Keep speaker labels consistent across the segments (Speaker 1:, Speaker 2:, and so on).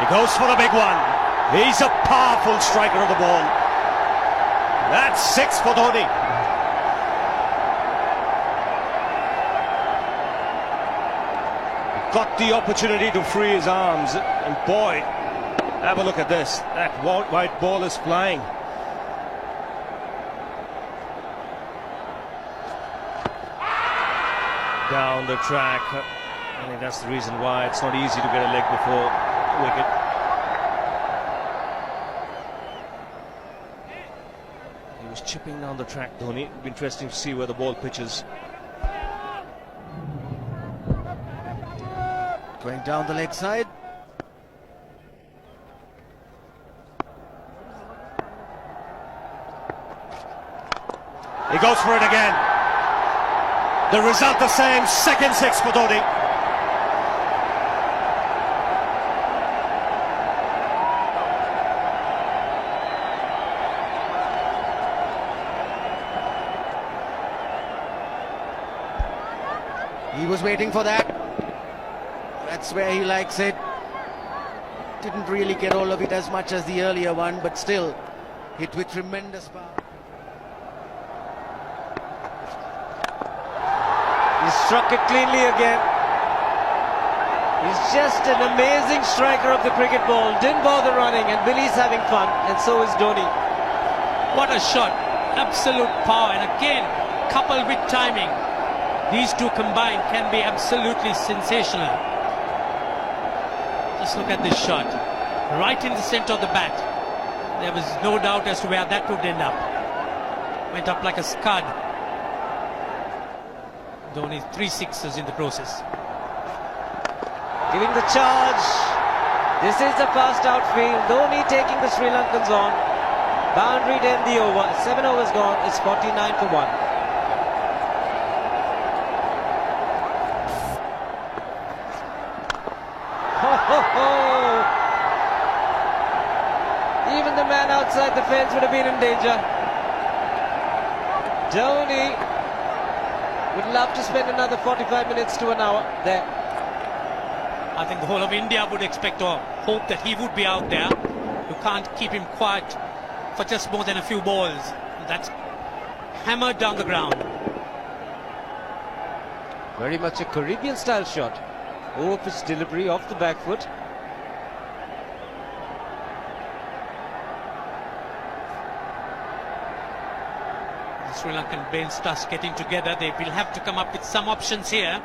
Speaker 1: goes for the big one. He's a powerful striker of the ball. That's 6 for Dhoni. Got the opportunity to free his arms, and boy, have a look at this. That white ball is flying. Down the track. I think that's the reason why it's not easy to get a leg before wicket. He was chipping down the track, Dhoni. It'll be interesting to see where the ball pitches. Going down the leg side. He goes for it again. The result the same, second 6 for Dhoni.
Speaker 2: He was waiting for that. That's where he likes it. Didn't really get all of it as much as the earlier one, but still hit with tremendous power.
Speaker 3: He struck it cleanly again. He's just an amazing striker of the cricket ball. Didn't bother running, and Billy's having fun, and so is Dhoni.
Speaker 4: What a shot. Absolute power, and again, coupled with timing. These two combined can be absolutely sensational. Just look at this shot. Right in the center of the bat. There was no doubt as to where that would end up. Went up like a scud. Dhoni 3 sixes in the process.
Speaker 3: Giving the charge. This is the fast outfield. Dhoni taking the Sri Lankans on. Boundary to end the over. 7 overs gone. It's 49 for 1. Even the man outside the fence would have been in danger. Dhoni would love to spend another 45 minutes to an hour there.
Speaker 4: I think the whole of India would expect or hope that he would be out there. You can't keep him quiet for just more than a few balls. That's hammered down the ground.
Speaker 3: Very much a Caribbean style shot. Over pitch delivery off the back foot.
Speaker 4: The Sri Lankan bench starts getting together. They will have to come up with some options here.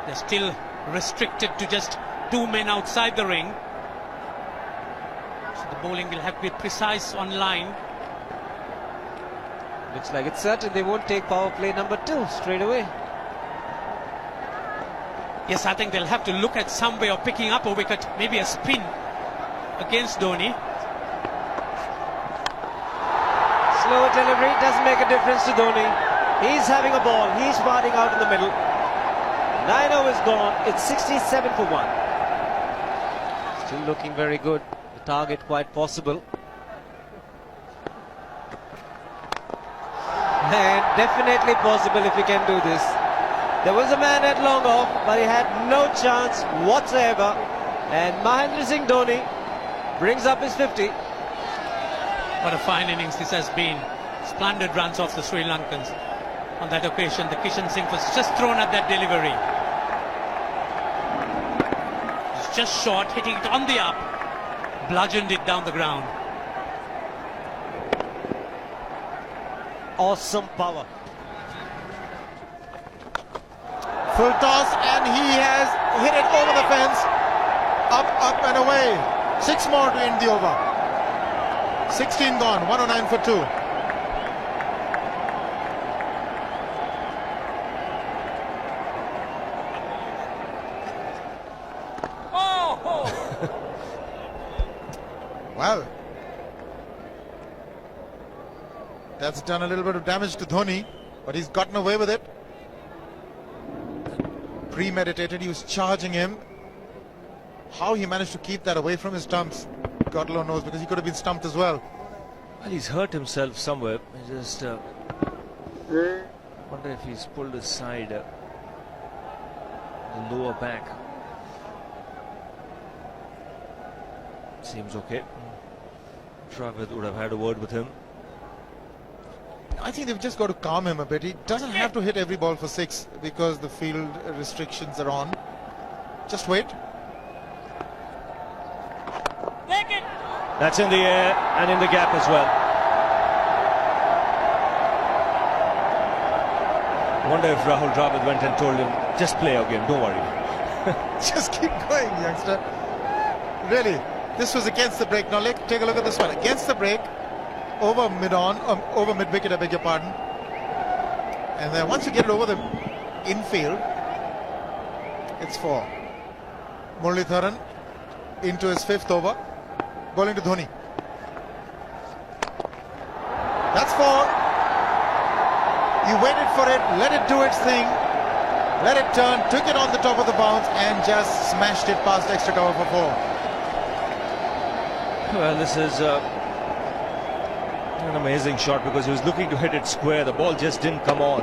Speaker 4: They're still restricted to just 2 men outside the ring. So the bowling will have to be precise on line.
Speaker 3: Looks like it's certain they won't take power play number 2 straight away.
Speaker 4: Yes, I think they'll have to look at some way of picking up a wicket, maybe a spin against Dhoni.
Speaker 3: Slower delivery doesn't make a difference to Dhoni. He's having a ball. He's parting out in the middle. 9 overs gone. It's 67 for 1. Still looking very good. The target quite possible. And definitely possible if he can do this. There was a man at long off, but he had no chance whatsoever. And Mahendra Singh Dhoni brings up his 50.
Speaker 4: What a fine innings this has been. Splendid runs off the Sri Lankans. On that occasion, the Kishan Singh was just thrown at that delivery. It's just short, hitting it on the up. Bludgeoned it down the ground.
Speaker 3: Awesome power.
Speaker 5: Full toss, and he has hit it over the fence. Up and away. 6 more to end the over. 16 gone, 109 for 2. Well, that's done a little bit of damage to Dhoni, but he's gotten away with it. Premeditated, he was charging him. How he managed to keep that away from his stumps, God alone knows, because he could have been stumped as well.
Speaker 1: Well, he's hurt himself somewhere. I just wonder if he's pulled aside the lower back. Seems okay. Dravid would have had a word with him.
Speaker 5: I think they've just got to calm him a bit. He doesn't have to hit every ball for 6 because the field restrictions are on. Just wait.
Speaker 1: That's in the air and in the gap as well. I wonder if Rahul Dravid went and told him, just play our game, don't worry.
Speaker 5: Just keep going, youngster. Really, this was against the break. Now take a look at this one. Against the break, over mid-wicket, I beg your pardon. And then once you get it over the infield, it's 4. Muralitharan into his 5th over, bowling to Dhoni. That's 4. He waited for it, let it do its thing, let it turn, took it on the top of the bounce and just smashed it past extra cover for 4.
Speaker 1: Well, this is an amazing shot because he was looking to hit it square. The ball just didn't come on.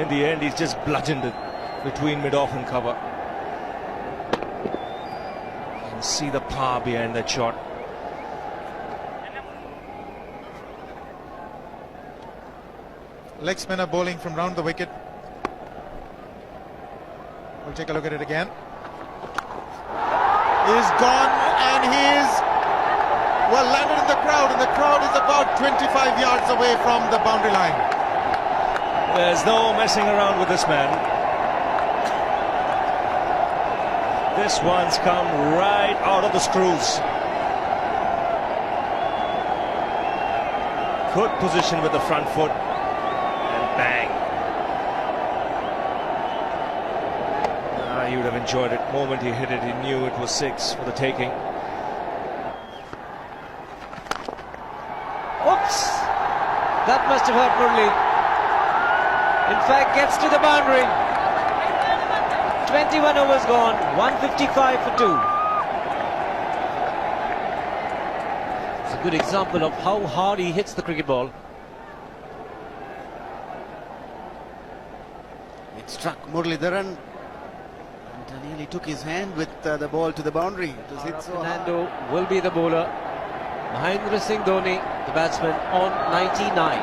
Speaker 1: In the end, he's just bludgeoned it between mid-off and cover. You can see the power behind that shot.
Speaker 5: Leg spinner bowling from round the wicket. We'll take a look at it again. He's gone and he's landed in the crowd, and the crowd is about 25 yards away from the boundary line.
Speaker 1: There's no messing around with this man. This one's come right out of the screws. Good position with the front foot. Bang. He would have enjoyed it. The moment he hit it, he knew it was 6 for the taking.
Speaker 3: Oops! That must have hurt Murli. In fact, gets to the boundary. 21 overs gone, 155 for 2. It's a good example of how hard he hits the cricket ball.
Speaker 2: It struck Muralitharan and nearly took his hand with the ball to the boundary. It was hit so hard.
Speaker 3: Fernando will be the bowler. Mahendra Singh Dhoni, the batsman, on 99.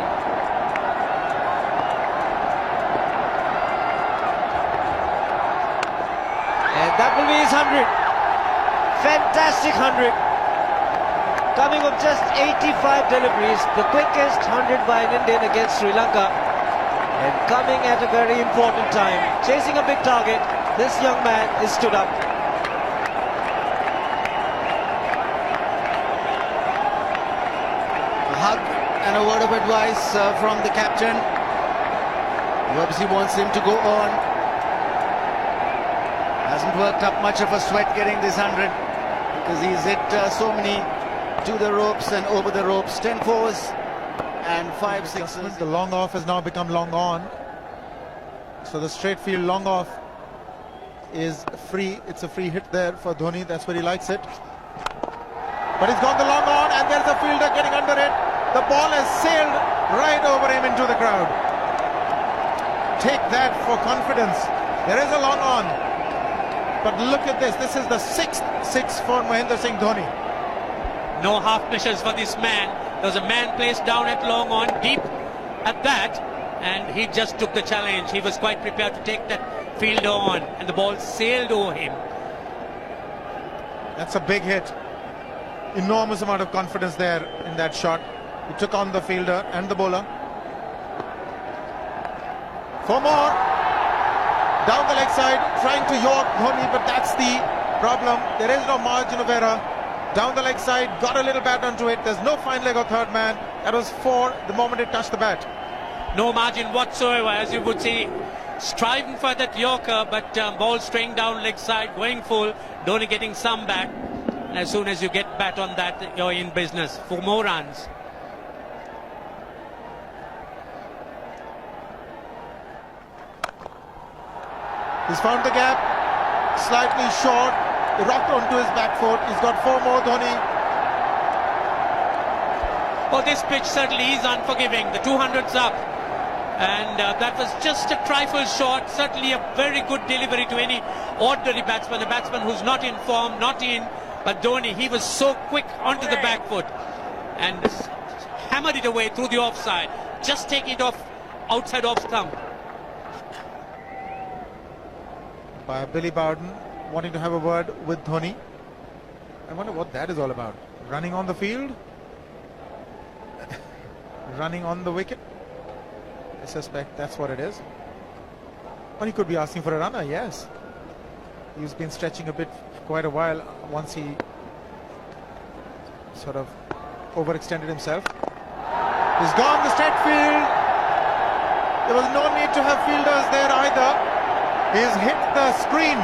Speaker 3: And that will be his 100. Fantastic 100. Coming of just 85 deliveries, the quickest 100 by an Indian against Sri Lanka. And coming at a very important time, chasing a big target, this young man is stood up.
Speaker 2: A hug and a word of advice from the captain, who obviously wants him to go on. Hasn't worked up much of a sweat getting this 100 because he's hit so many to the ropes and over the ropes. 10 fours and 5 sixes.
Speaker 5: The long off has now become long on. So the straight field long off is free. It's a free hit there for Dhoni. That's where he likes it. But he's gone the long on and there's a fielder getting under it. The ball has sailed right over him into the crowd. Take that for confidence. There is a long on. But look at this. This is the 6th 6 for Mahendra Singh Dhoni.
Speaker 4: No half measures for this man. There was a man placed down at long on, deep at that, and he just took the challenge. He was quite prepared to take that fielder on, and the ball sailed over him.
Speaker 5: That's a big hit. Enormous amount of confidence there in that shot. He took on the fielder and the bowler. 4 more. Down the leg side, trying to york Dhoni, but that's the problem. There is no margin of error. Down the leg side, got a little bat onto it. There's no fine leg or third man. That was 4 the moment it touched the bat.
Speaker 4: No margin whatsoever, as you would see. Striving for that yorker, but ball straying down leg side, going full. Dhoni getting some back. And as soon as you get bat on that, you're in business for more runs.
Speaker 5: He's found the gap, slightly short, rocked onto his back foot. He's got 4 more, Dhoni.
Speaker 4: Oh, this pitch certainly is unforgiving. The 200's up. And that was just a trifle short. Certainly a very good delivery to any ordinary batsman. A batsman who's not in form, not in But Dhoni, he was so quick onto the back foot and hammered it away through the offside. Just take it off outside off stump.
Speaker 5: By Billy Bowden wanting to have a word with Dhoni. I wonder what that is all about. Running on the field? Running on the wicket? I suspect that's what it is. Or he could be asking for a runner, yes. He's been stretching a bit for quite a while once he sort of overextended himself. He's gone the straight field. There was no need to have fielders there either. He's hit the screen.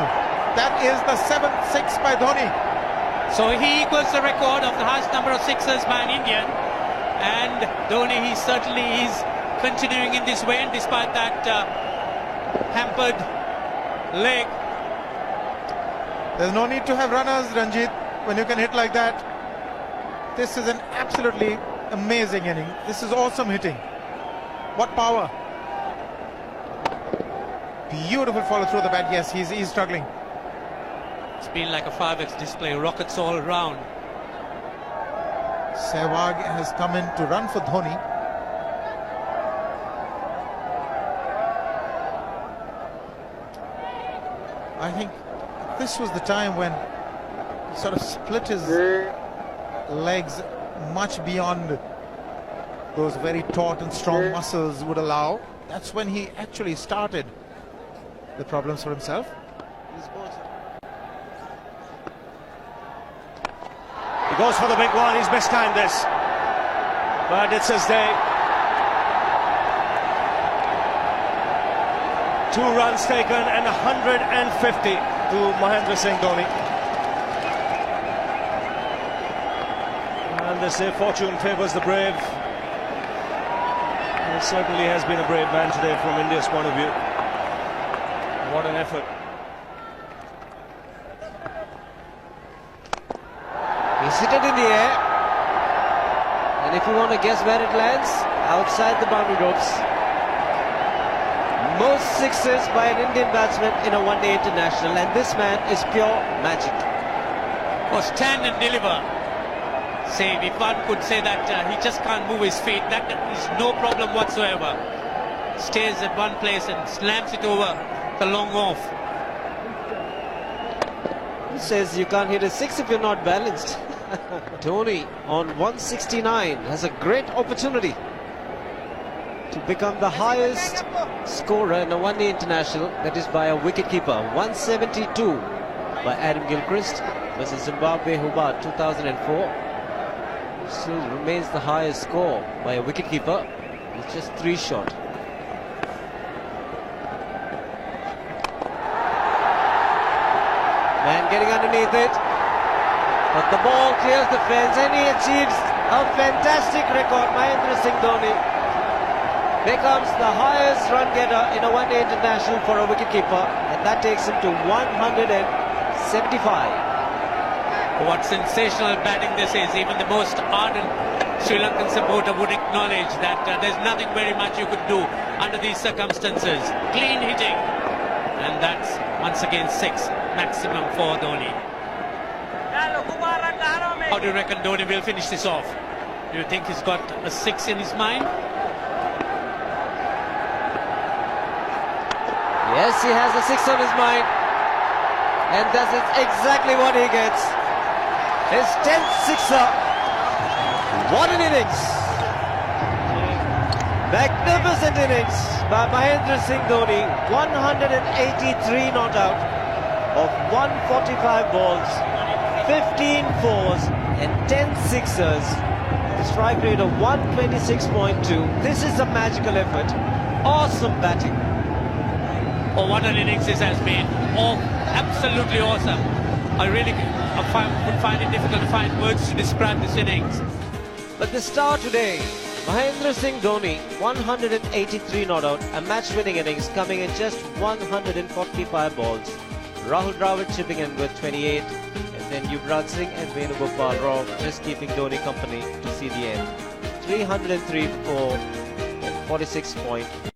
Speaker 5: That is the 7th 6 by Dhoni.
Speaker 4: So he equals the record of the highest number of sixes by an Indian. And Dhoni, he certainly is continuing in this way, and despite that hampered leg.
Speaker 5: There's no need to have runners, Ranjit, when you can hit like that. This is an absolutely amazing inning. This is awesome hitting. What power. Beautiful follow through the bat. Yes, he's struggling.
Speaker 4: It's been like a 5x display, rockets all round.
Speaker 5: Sehwag has come in to run for Dhoni. I think this was the time when he sort of split his legs much beyond those very taut and strong muscles would allow. That's when he actually started the problems for himself.
Speaker 1: He goes for the big one. He's mistimed this, but it's his day. 2 runs taken and 150 to Mahendra Singh Dhoni. And they say fortune favours the brave. He certainly has been a brave man today from India's point of view. What an effort.
Speaker 3: He's hit it in the air. And if you want to guess where it lands, outside the boundary ropes. Most sixes by an Indian batsman in a one-day international, and this man is pure magic.
Speaker 4: Or stand and deliver. Say, if one could say that he just can't move his feet, that is no problem whatsoever. Stays at one place and slams it over the long off.
Speaker 3: Who says you can't hit a 6 if you're not balanced? Dhoni on 169 has a great opportunity to become the highest scorer in a one-day international, that is by a wicketkeeper. 172 by Adam Gilchrist versus Zimbabwe Hobart 2004. Still remains the highest score by a wicketkeeper with just 3 shot. Man getting underneath it, but the ball clears the fence and he achieves a fantastic record. Mahendra Singh Dhoni becomes the highest run getter in a one-day international for a wicketkeeper, and that takes him to 175.
Speaker 4: What sensational batting this is. Even the most ardent Sri Lankan supporter would acknowledge that there's nothing very much you could do under these circumstances. Clean hitting, and that's once again 6 maximum for Dhoni. How do you reckon Dhoni will finish this off? Do you think he's got a 6 in his mind?
Speaker 3: Yes, he has a 6 on his mind, and that is exactly what he gets. His 10th sixer. What an innings! Magnificent innings by Mahendra Singh Dhoni. 183 not out of 145 balls, 15 fours and 10 sixers. The strike rate of 126.2. This is a magical effort. Awesome batting.
Speaker 4: Oh, what an innings this has been. Oh, absolutely awesome. I really would find it difficult to find words to describe this innings.
Speaker 3: But the star today, Mahendra Singh Dhoni, 183 not out, a match-winning innings coming in just 145 balls. Rahul Dravid chipping in with 28, and then Yuvraj Singh and Venugopal Rao just keeping Dhoni company to see the end. 303 for 46.4.